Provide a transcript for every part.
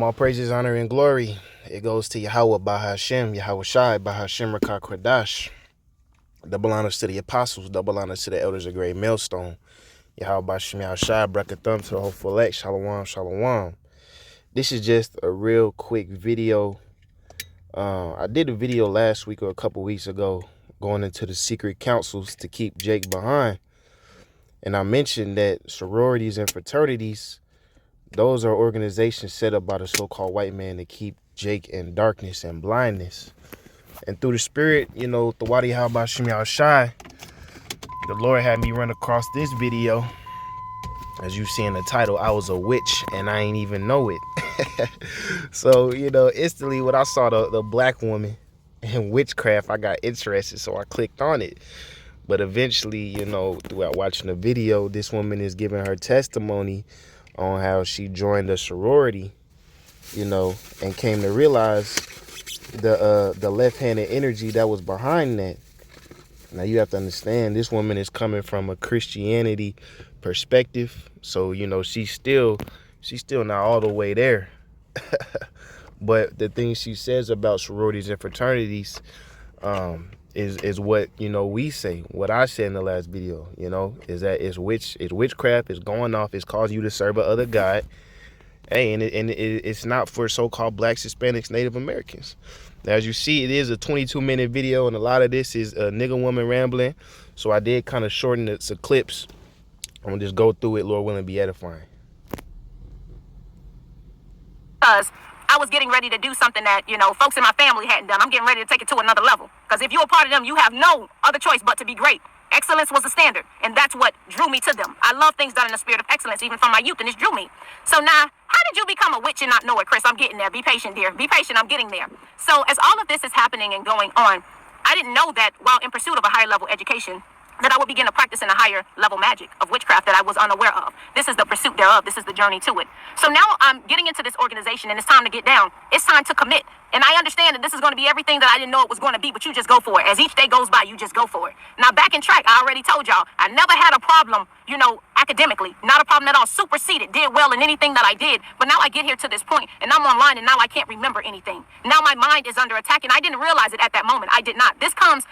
All praises, honor, and glory. It goes to YAHAWAH, bahasham, YAHAWASHI, bahasham, Rakah, Kradash. Double honors to the apostles, double honors to the elders of Great Millstone. YAHAWASHI, YAHAWASHI, bracket thumb to the hopeful elect. Shalom, shalom. This is just a real quick video. I did a video last week or a couple weeks ago going into the secret councils to keep Jake behind. And I mentioned that sororities and fraternities, those are organizations set up by the so-called white man to keep Jake in darkness and blindness. And through the spirit, you know, the YAHAWASHI, the Lord had me run across this video. As you see in the title, I was a witch and I ain't even know it. So, you know, instantly when I saw the black woman in witchcraft, I got interested, so I clicked on it. But eventually, you know, throughout watching the video, this woman is giving her testimony on how she joined a sorority, you know, and came to realize the left-handed energy that was behind that. Now you have to understand, this woman is coming from a Christianity perspective, so you know she's still not all the way there. But the things she says about sororities and fraternities is what, you know, we say, what I said in the last video, you know, is that it's witchcraft, it's going off, it's causing you to serve a other god. Hey, and it's not for so-called blacks, Hispanics, Native Americans. Now, as you see, it is a 22-minute video, and a lot of this is a nigga woman rambling. So I did kind of shorten it to clips. I'm gonna just go through it, Lord willing, be edifying. Because I was getting ready to do something that, you know, folks in my family hadn't done. I'm getting ready to take it to another level. Because if you're a part of them, you have no other choice but to be great. Excellence was the standard, and that's what drew me to them. I love things done in the spirit of excellence, even from my youth, and this drew me. So now, how did you become a witch and not know it, Chris? I'm getting there. Be patient, dear. Be patient. I'm getting there. So as all of this is happening and going on, I didn't know that while in pursuit of a higher level education, that I would begin to practice in a higher level magic of witchcraft that I was unaware of. This is the pursuit thereof. This is the journey to it. So now I'm getting into this organization, and it's time to get down. It's time to commit. And I understand that this is going to be everything that I didn't know it was going to be, but you just go for it. As each day goes by, you just go for it. Now, back in track, I already told y'all, I never had a problem, you know, academically. Not a problem at all. Superseded, did well in anything that I did. But now I get here to this point, and I'm online, and now I can't remember anything. Now my mind is under attack, and I didn't realize it at that moment. I did not. This comes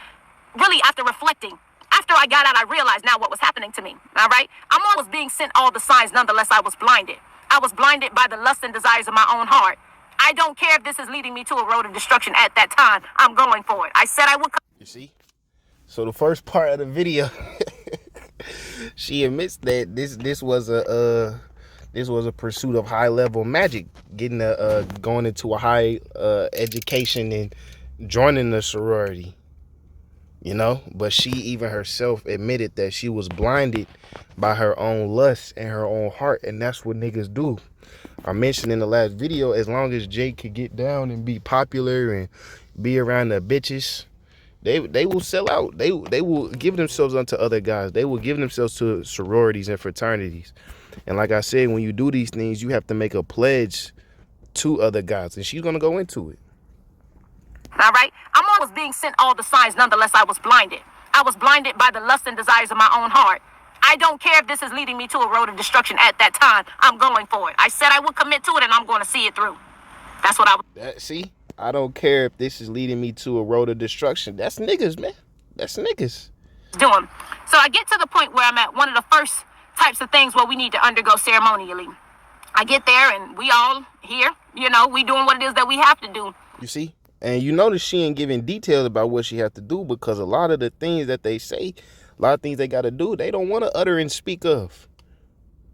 really after reflecting. After I got out, I realized now what was happening to me. All right? I'm always being sent all the signs. Nonetheless, I was blinded. I was blinded by the lust and desires of my own heart. I don't care if this is leading me to a road of destruction at that time. I'm going for it. I said I would come. You see? So the first part of the video, she admits that this was a pursuit of high level magic, getting going into a high education and joining the sorority. You know, but she even herself admitted that she was blinded by her own lust and her own heart, and that's what niggas do. I mentioned in the last video, as long as Jake could get down and be popular and be around the bitches, they will sell out. They will give themselves unto other guys. They will give themselves to sororities and fraternities. And like I said, when you do these things, you have to make a pledge to other guys, and she's gonna go into it. All right? I'm always being sent all the signs. Nonetheless, I was blinded. I was blinded by the lust and desires of my own heart. I don't care if this is leading me to a road of destruction at that time. I'm going for it. I said I would commit to it, and I'm going to see it through. That's what I was. See? I don't care if this is leading me to a road of destruction. That's niggas, man. That's niggas. Doing. So I get to the point where I'm at one of the first types of things where we need to undergo ceremonially. I get there, and we all here, you know, we doing what it is that we have to do. You see? And you notice she ain't giving details about what she has to do, because a lot of the things that they say, a lot of things they got to do, they don't want to utter and speak of.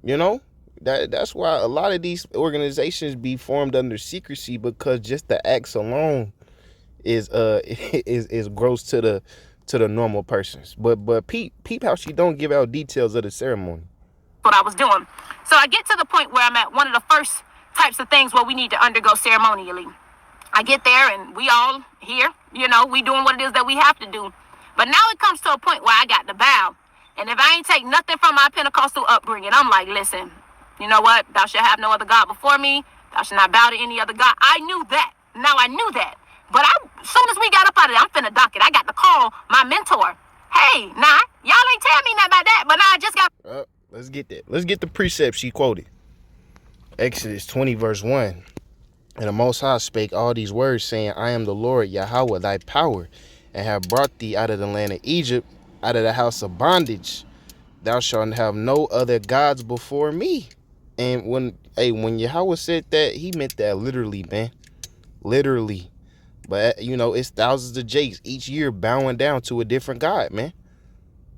You know, that's why a lot of these organizations be formed under secrecy, because just the acts alone is gross to the normal persons. But peep how she don't give out details of the ceremony. What I was doing. So I get to the point where I'm at one of the first types of things where we need to undergo ceremonially. I get there, and we all here, you know, we doing what it is that we have to do. But now it comes to a point where I got to bow. And if I ain't take nothing from my Pentecostal upbringing, I'm like, listen, you know what? Thou shalt have no other God before me. Thou shalt not bow to any other God. I knew that. Now I knew that. But as soon as we got up out of there, I'm finna dock it. I got to call my mentor. Hey, nah, y'all ain't tell me nothing about that, but now I just got... let's get that. Let's get the precept she quoted. Exodus 20 verse 1. And the Most High spake all these words, saying, I am the Lord Yahawah, thy power, and have brought thee out of the land of Egypt, out of the house of bondage. Thou shalt have no other gods before me. And when Yahweh said that, he meant that literally, man. Literally. But, it's thousands of jakes each year bowing down to a different God, man.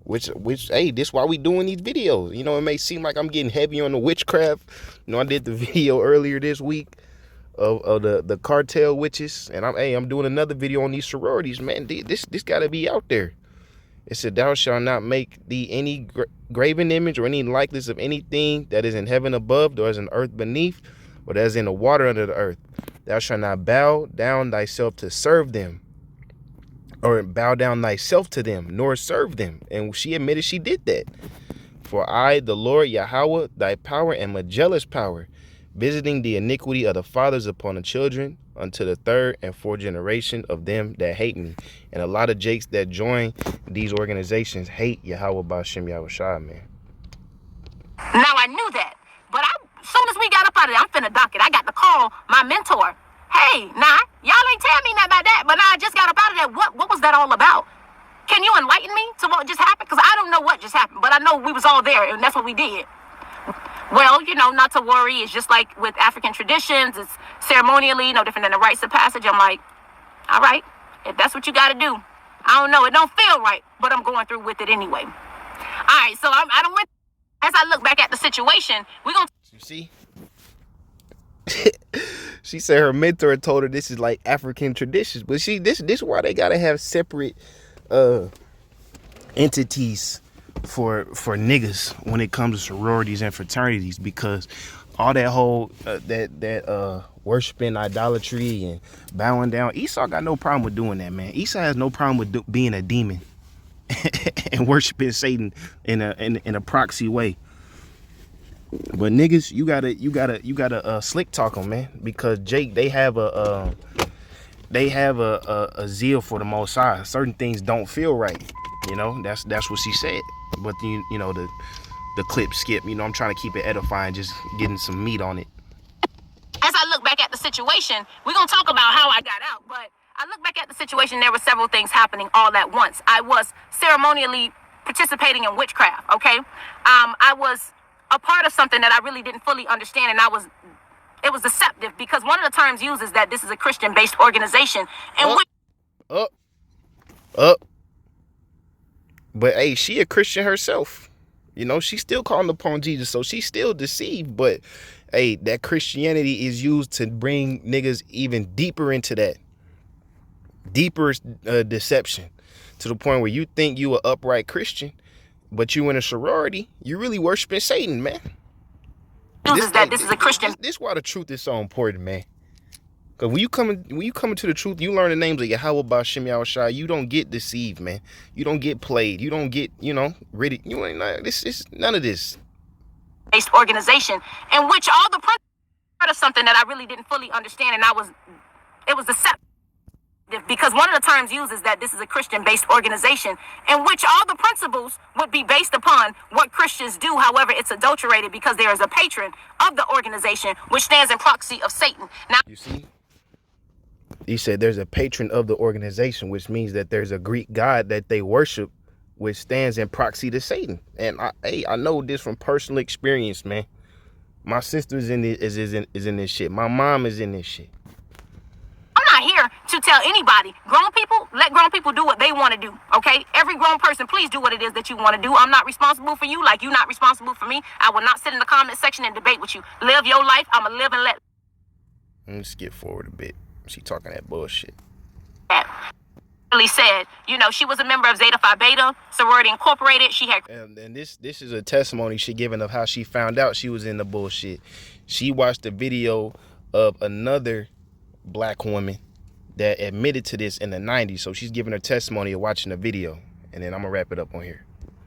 Which, hey, this why we doing these videos. It may seem like I'm getting heavy on the witchcraft. I did the video earlier this week of the cartel witches. And I'm doing another video on these sororities, man. This got to be out there. It said, thou shalt not make thee any graven image or any likeness of anything that is in heaven above, or is in earth beneath, or that is in the water under the earth. Thou shalt not bow down thyself to serve them, or bow down thyself to them, nor serve them. And she admitted she did that. For I, the Lord Yahawah, thy power, am a jealous power, visiting the iniquity of the fathers upon the children, unto the third and fourth generation of them that hate me. And a lot of jakes that join these organizations hate Yahawah bahasham YAHAWASHI, man. Now I knew that, but as soon as we got up out of there, I'm finna dock it. I got to call my mentor. Hey, y'all ain't tell me nothing about that, but I just got up out of there. What was that all about? Can you enlighten me to what just happened? Because I don't know what just happened, but I know we was all there, and that's what we did. Well, not to worry. It's just like with African traditions. It's ceremonially no different than the rites of passage. I'm like, all right, if that's what you got to do. I don't know. It don't feel right, but I'm going through with it anyway. All right, so I don't went. As I look back at the situation, we're going to... You see? She said her mentor told her this is like African traditions. But this is why they got to have separate entities for niggas when it comes to sororities and fraternities, because all that whole that worshiping idolatry and bowing down, Esau got no problem with doing that, man. Esau has no problem with being a demon and worshiping Satan in a proxy way. But niggas, you gotta slick talk them, man, because Jake, they have a zeal for the Most High. Certain things don't feel right, that's what she said. But the clip skip, I'm trying to keep it edifying, just getting some meat on it. As I look back at the situation, we're gonna talk about how I got out, but I look back at the situation, there were several things happening all at once. I was ceremonially participating in witchcraft, okay? I was a part of something that I really didn't fully understand, and it was deceptive, because one of the terms used is that this is a Christian-based organization. And But hey, she a Christian herself. She's still calling upon Jesus, so she's still deceived. But hey, that Christianity is used to bring niggas even deeper into that. Deeper deception, to the point where you think you an upright Christian, but you in a sorority, you really worshiping Satan, man. This is a Christian. This is why the truth is so important, man. Because when you come into the truth, you learn the names of Yahawah bahasham YAHAWASHI. You don't get deceived, man. You don't get played. You don't get, ready. You ain't this is none of this. Based organization in which all the part of something that I really didn't fully understand, and it was deceptive. Because one of the terms used is that this is a Christian-based organization in which all the principles would be based upon what Christians do. However, it's adulterated because there is a patron of the organization which stands in proxy of Satan. Now, you see, he said there's a patron of the organization, which means that there's a Greek god that they worship, which stands in proxy to Satan. And I know this from personal experience, man. My sister's in this shit. My mom is in this shit. I'm not here to tell anybody. Grown people, let grown people do what they want to do, okay? Every grown person, please do what it is that you want to do. I'm not responsible for you like you're not responsible for me. I will not sit in the comment section and debate with you. Live your life. I'm going to live and let... Let me skip forward a bit. She talking that bullshit. Really said, she was a member of Zeta Phi Beta, Sorority Incorporated. She had... And this is a testimony she given of how she found out she was in the bullshit. She watched a video of another black woman that admitted to this in the 90s. So she's giving her testimony of watching the video. And then I'm going to wrap it up on here.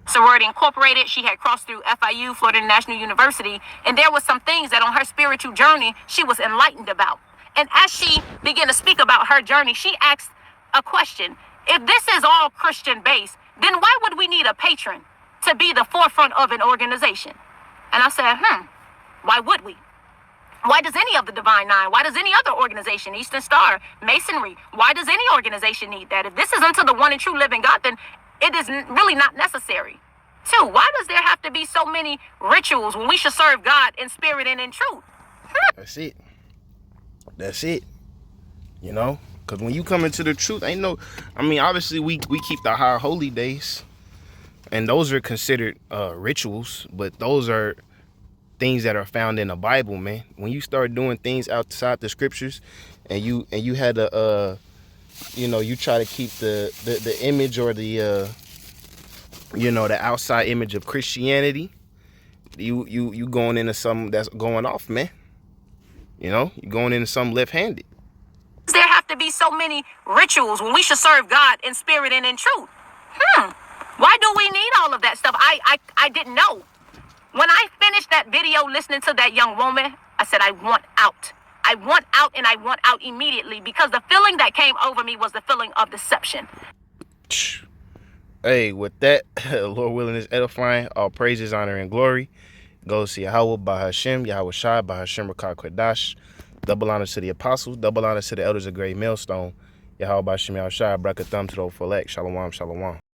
Sorority Incorporated. She had crossed through FIU, Florida International University. And there was some things that on her spiritual journey, she was enlightened about. And as she began to speak about her journey, she asked a question. If this is all Christian based, then why would we need a patron to be the forefront of an organization? And I said, why would we? Why does any of the Divine Nine? Why does any other organization, Eastern Star, Masonry, why does any organization need that? If this is unto the one and true living God, then it is really not necessary. Two, why does there have to be so many rituals when we should serve God in spirit and in truth? That's it. That's it. You know? Because when you come into the truth, ain't no... I mean, obviously, we keep the high holy days. And those are considered rituals. But those are things that are found in the Bible, man. When you start doing things outside the scriptures, and you had a... you know, you try to keep the image or the... you know, the outside image of Christianity, you going into something that's going off, man. You know, you're going into something left-handed. There have to be so many rituals when we should serve God in spirit and in truth. Why do we need all of that stuff? I didn't know. When I finished that video listening to that young woman, I said, I want out. I want out, and I want out immediately, because the feeling that came over me was the feeling of deception. Hey, with that, Lord willing is edifying. All praises, honor, and glory goes to YAHAWAH, bahasham, YAHAWASHI, bahasham, Rakah. Double honor to the apostles, double honor to the elders of Great Millstone. YAHAWAH, bahasham, YAHAWASHI, Brakah, thumb to the full Shalom, shalom.